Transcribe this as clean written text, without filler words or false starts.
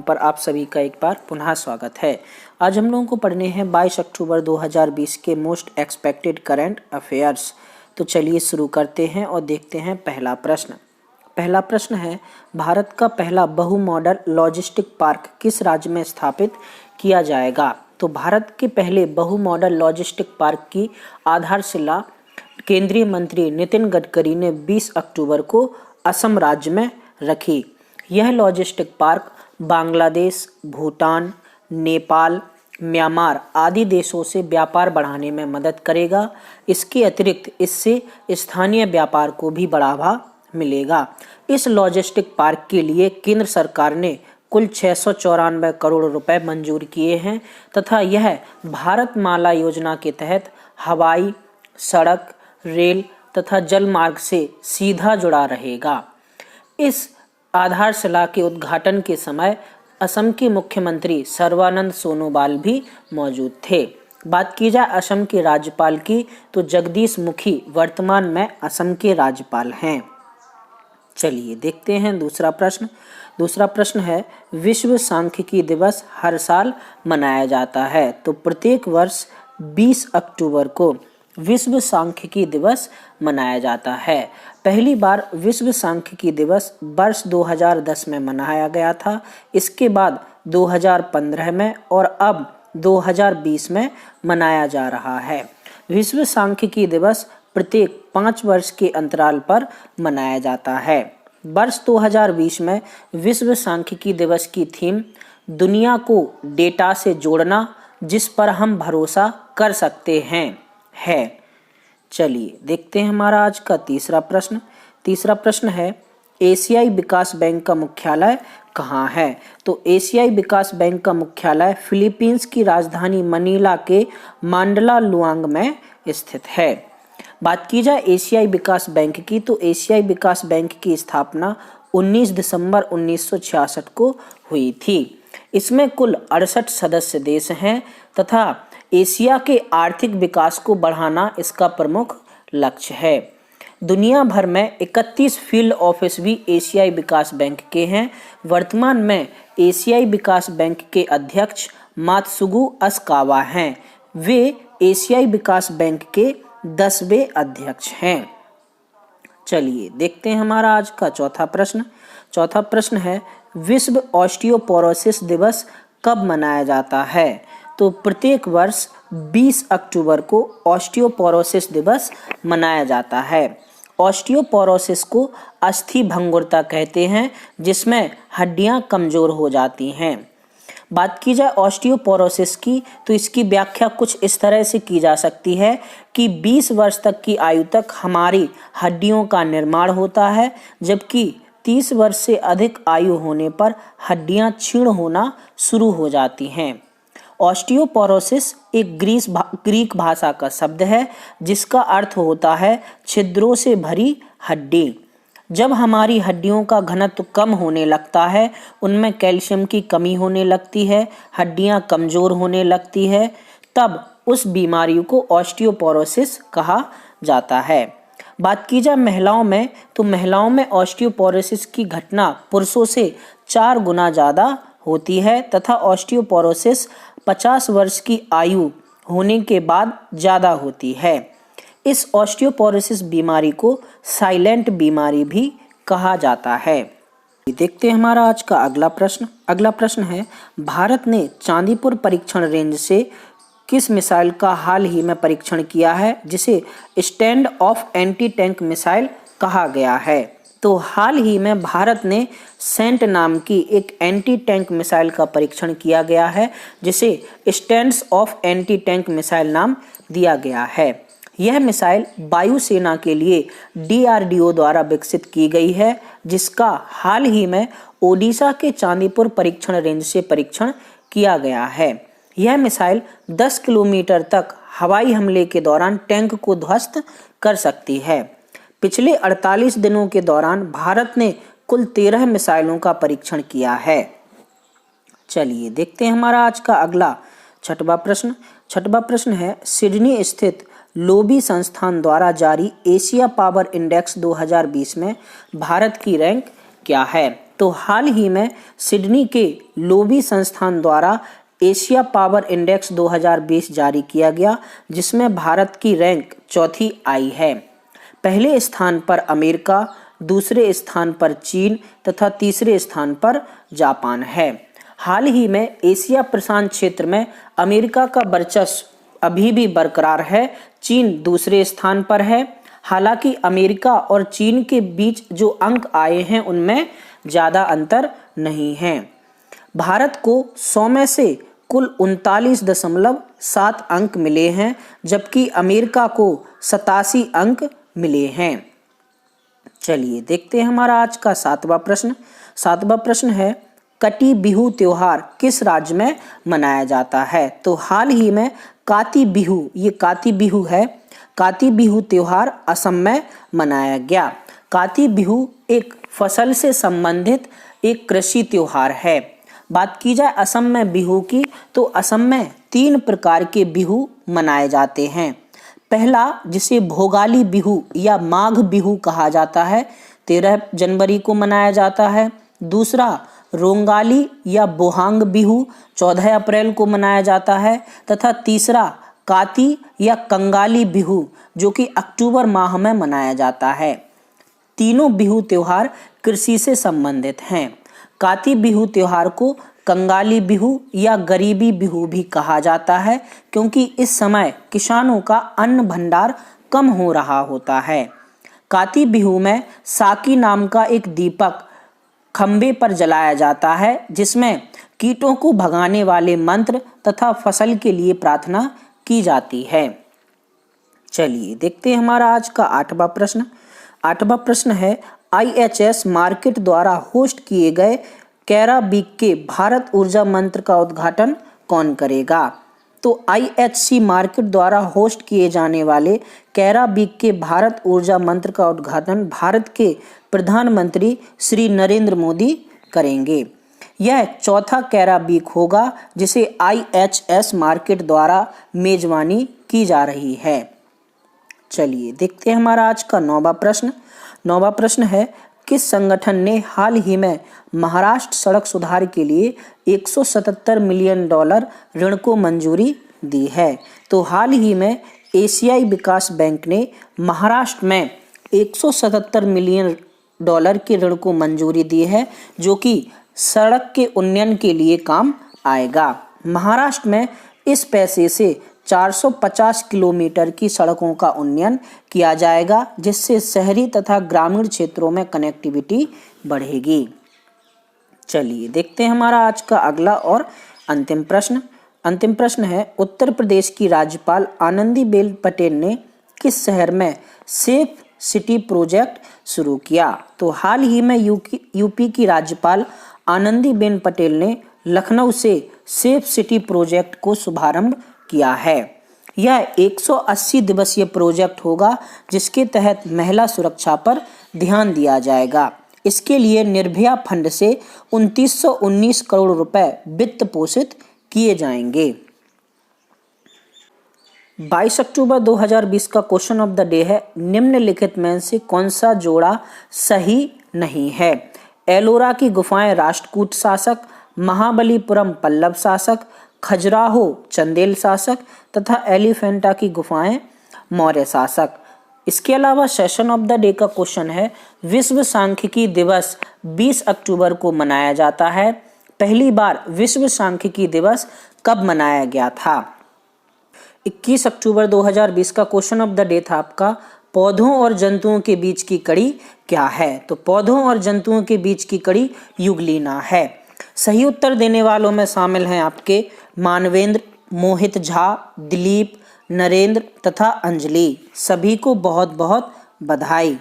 पर आप सभी का एक बार पुनः स्वागत है। आज हम लोगों को पढ़ने हैं 22 अक्टूबर 2020 के मोस्ट एक्सपेक्टेड करंट अफेयर्स। तो चलिए शुरू करते हैं और देखते हैं पहला प्रश्न है, भारत का पहला बहु मॉडल लॉजिस्टिक पार्क किस राज्य में स्थापित किया जाएगा? तो भारत के पहले बहु मॉडल लॉजिस्टिक पार्क की आधारशिला केंद्रीय मंत्री नितिन गडकरी ने 20 अक्टूबर को असम राज्य में रखी। यह logistic park Bangladesh, Bhutan, Nepal, Myanmar आदि देशों से व्यापार बढ़ाने में मदद करेगा। इसके अतिरिक्त इससे स्थानीय व्यापार को भी बढ़ावा मिलेगा। इस लॉजिस्टिक पार्क के लिए केंद्र सरकार ने कुल 694 करोड़ रुपए मंजूर किए हैं तथा यह भारत माला योजना के तहत हवाई, सड़क, रेल तथा जल मार्ग से सीधा जुड़ा रहेगा। इस आधारशिला के उद्घाटन के समय असम के मुख्यमंत्री सर्बानंद सोनोवाल भी मौजूद थे। बात की जाए असम के राज्यपाल की तो जगदीश मुखी वर्तमान में असम के राज्यपाल हैं। चलिए देखते हैं दूसरा प्रश्न है, विश्व सांख्यिकी दिवस हर साल मनाया जाता है। तो प्रत्येक वर्ष 20 अक्टूबर को विश्व सांख्यिकी दिवस मनाया जाता है। पहली बार विश्व सांख्यिकी दिवस वर्ष 2010 में मनाया गया था। इसके बाद 2015 में और अब 2020 में मनाया जा रहा है। विश्व सांख्यिकी दिवस प्रत्येक 5 वर्ष के अंतराल पर मनाया जाता है। वर्ष 2020 में विश्व सांख्यिकी दिवस की थीम दुनिया को डेटा से जोड़ना जिस पर हम भरोसा कर सकते हैं है। चलिए देखते हैं हमारा आज का तीसरा प्रश्न है, एशियाई विकास बैंक का मुख्यालय कहाँ है? तो एशियाई विकास बैंक का मुख्यालय फिलीपींस की राजधानी मनीला के मांडलालुआंग में स्थित है। बात की जाए एशियाई विकास बैंक की तो एशियाई विकास बैंक की स्थापना 19 दिसंबर 1966 को हुई थी। इसमें कुल 68 सदस्य देश हैं तथा एशिया के आर्थिक विकास को बढ़ाना इसका प्रमुख लक्ष्य है। दुनिया भर में 31 फील्ड ऑफिस भी एशियाई विकास बैंक के हैं। वर्तमान में एशियाई विकास बैंक के अध्यक्ष मात्सुगु असाकावा हैं। वे एशियाई विकास बैंक के 10वें अध्यक्ष हैं। चलिए देखते हैं हमारा आज का चौथा प्रश्न है, विश्व ऑस्टियोपोरोसिस दिवस कब मनाया जाता है? तो प्रत्येक वर्ष 20 अक्टूबर को ऑस्टियोपोरोसिस दिवस मनाया जाता है। ऑस्टियोपोरोसिस को अस्थि भंगुरता कहते हैं जिसमें हड्डियां कमजोर हो जाती हैं। बात की जाए ऑस्टियोपोरोसिस की तो इसकी व्याख्या कुछ इस तरह से की जा सकती है कि 20 वर्ष तक की आयु तक हमारी हड्डियों का निर्माण होता है, जबकि 30 वर्ष से अधिक आयु होने पर हड्डियां क्षीण होना शुरू हो जाती हैं। ऑस्टियोपोरोसिस एक ग्रीक भाषा का शब्द है जिसका अर्थ होता है छिद्रों से भरी हड्डी। जब हमारी हड्डियों का घनत्व कम होने लगता है, उनमें कैल्शियम की कमी होने लगती है, हड्डियां कमजोर होने लगती है, तब उस बीमारी को ऑस्टियोपोरोसिस कहा जाता है। बात की जाए महिलाओं में तो महिलाओं में ऑस्टियोपोरोसिस की घटना पुरुषों से 4 गुना ज़्यादा होती है तथा ऑस्टियोपोरोसिस 50 वर्ष की आयु होने के बाद ज़्यादा होती है। इस ऑस्टियोपोरोसिस बीमारी को साइलेंट बीमारी भी कहा जाता है। देखते हैं हमारा आज का अगला प्रश्न है, भारत ने चांदीपुर परीक्षण रेंज से किस मिसाइल का हाल ही में परीक्षण किया है जिसे stand of anti tank missile कहा गया है? तो हाल ही में भारत ने सेंट नाम की एक एंटी टैंक मिसाइल का परीक्षण किया गया है जिसे stands of anti tank missile नाम दिया गया है। यह मिसाइल वायुसेना के लिए DRDO द्वारा विकसित की गई है, जिसका हाल ही में ओडिशा के चांदीपुर परीक्षण रेंज से परीक्षण किया गया है। यह मिसाइल 10 किलोमीटर तक हवाई हमले के दौरान टैंक को ध्वस्त कर सकती है। पिछले 48 दिनों के दौरान भारत ने कुल 13 मिसाइलों का परीक्षण किया है। चलिए देखते हैं हमारा आज का छठवां प्रश्न है, सिडनी स्थित लोबी संस्थान द्वारा जारी एशिया पावर इंडेक्स 2020 में भारत की रैंक क्या है? तो हाल ही में सिडनी के लोबी संस्थान द्वारा एशिया पावर इंडेक्स 2020 जारी किया गया, जिसमें भारत की रैंक चौथी आई है। पहले स्थान पर अमेरिका, दूसरे स्थान पर चीन तथा तीसरे स्थान पर जापान है। हाल ही में एशिया प्रशांत क्षेत्र में अमेरिका का वर्चस्व अभी भी बरकरार है, चीन दूसरे स्थान पर है। हालांकि अमेरिका और चीन के बीच जो अंक आए हैं उनमें ज़्यादा अंतर नहीं है। भारत को 100 में से कुल 39.7 अंक मिले हैं, जबकि अमेरिका को 87 अंक मिले हैं। चलिए देखते हैं हमारा आज का 7वां प्रश्न। 7वां प्रश्न है, कटी बिहू त्योहार किस राज्य में मनाया जाता है? तो हाल ही में काती बिहू, ये काती बिहू है, काती बिहू त्योहार असम में मनाया गया। काती बिहू एक फसल से संबंधित एक कृषि त्योहार है। बात की जाए असम में बिहू की, तो असम में 3 प्रकार के बिहू मनाए जाते हैं। पहला, जिसे भोगाली बिहू या माघ बिहू कहा जाता है, 13 जनवरी को मनाया जाता है। दूसरा, रोंगाली या बोहांग बिहू 14 अप्रैल को मनाया जाता है। तथा तीसरा, काती या कंगाली बिहू, जो कि अक्टूबर माह में मनाया जाता है। तीनों बिहू त्योहार कृषि से संबंधित हैं। काती बिहू त्योहार को कंगाली बिहू या गरीबी बिहू भी कहा जाता है, क्योंकि इस समय किसानों का अन्न भंडार कम हो रहा होता है। काती बिहू में साकी नाम का एक दीपक खंबे पर जलाया जाता है, जिसमें कीटों को भगाने वाले मंत्र तथा फसल के लिए प्रार्थना की जाती है। चलिए देखते हैं हमारा आज का 8वां प्रश्न। 8वां प्रश्न है, IHS मार्केट द्वारा होस्ट किए गए कैराबीक के भारत ऊर्जा मंत्र का उद्घाटन कौन करेगा? तो IHC मार्केट द्वारा होस्ट किए जाने वाले कैराबीक के भारत ऊर्जा मंत्र का उद्घाटन भारत के प्रधानमंत्री श्री नरेंद्र मोदी करेंगे। यह चौथा कैराबीक होगा जिसे IHS मार्केट द्वारा मेजबानी की जा रही है। चलिए देखते हैं हमारा आज का 9वां प्रश्न। 9वां प्रश्न है, किस संगठन ने हाल ही में महाराष्ट्र सड़क सुधार के लिए $177 मिलियन ऋण को मंजूरी दी है? तो हाल ही में एशियाई विकास बैंक ने महाराष्ट्र में $177 मिलियन के ऋण को मंजूरी दी है, जो कि सड़क के उन्नयन के लिए काम आएगा। महाराष्ट्र में इस पैसे से 450 किलोमीटर की सड़कों का उन्नयन किया जाएगा, जिससे शहरी तथा ग्रामीण क्षेत्रों में कनेक्टिविटी बढ़ेगी। चलिए देखते हैं हमारा आज का अगला और अंतिम प्रश्न। अंतिम प्रश्न है, उत्तर प्रदेश की राज्यपाल आनंदीबेन पटेल ने किस शहर में सेफ सिटी प्रोजेक्ट शुरू किया? तो हाल ही में यूपी की राज्यपाल आनंदीबेन पटेल ने लखनऊ से सेफ सिटी प्रोजेक्ट को शुभारंभ किया है। यह 180 दिवसीय प्रोजेक्ट होगा, जिसके तहत महिला सुरक्षा पर ध्यान दिया जाएगा। इसके लिए निर्भया फंड से 2919 करोड़ रुपए वित्त पोषित किए जाएंगे। 22 अक्टूबर 2020 का क्वेश्चन ऑफ द डे है, निम्नलिखित में से कौन सा जोड़ा सही नहीं है? एलोरा की गुफाएं राष्ट्रकूट शासक, महाबलीपुरम पल्लव शासक, खजुराहो चंदेल शासक तथा एलिफेंटा की गुफाएं मौर्य शासक। इसके अलावा सेशन ऑफ द डे का क्वेश्चन है, विश्व सांख्यिकी दिवस 20 अक्टूबर को मनाया जाता है। पहली बार विश्व सांख्यिकी दिवस कब मनाया गया था? 21 अक्टूबर 2020 का क्वेश्चन ऑफ द डे था आपका, पौधों और जंतुओं के बीच की कड़ी क्या है? तो पौधों और जंतुओं के बीच की कड़ी युगलीना है। सही उत्तर देने वालों में शामिल हैं आपके मानवेंद्र, मोहित झा, दिलीप, नरेंद्र तथा अंजलि। सभी को बहुत बहुत बधाई।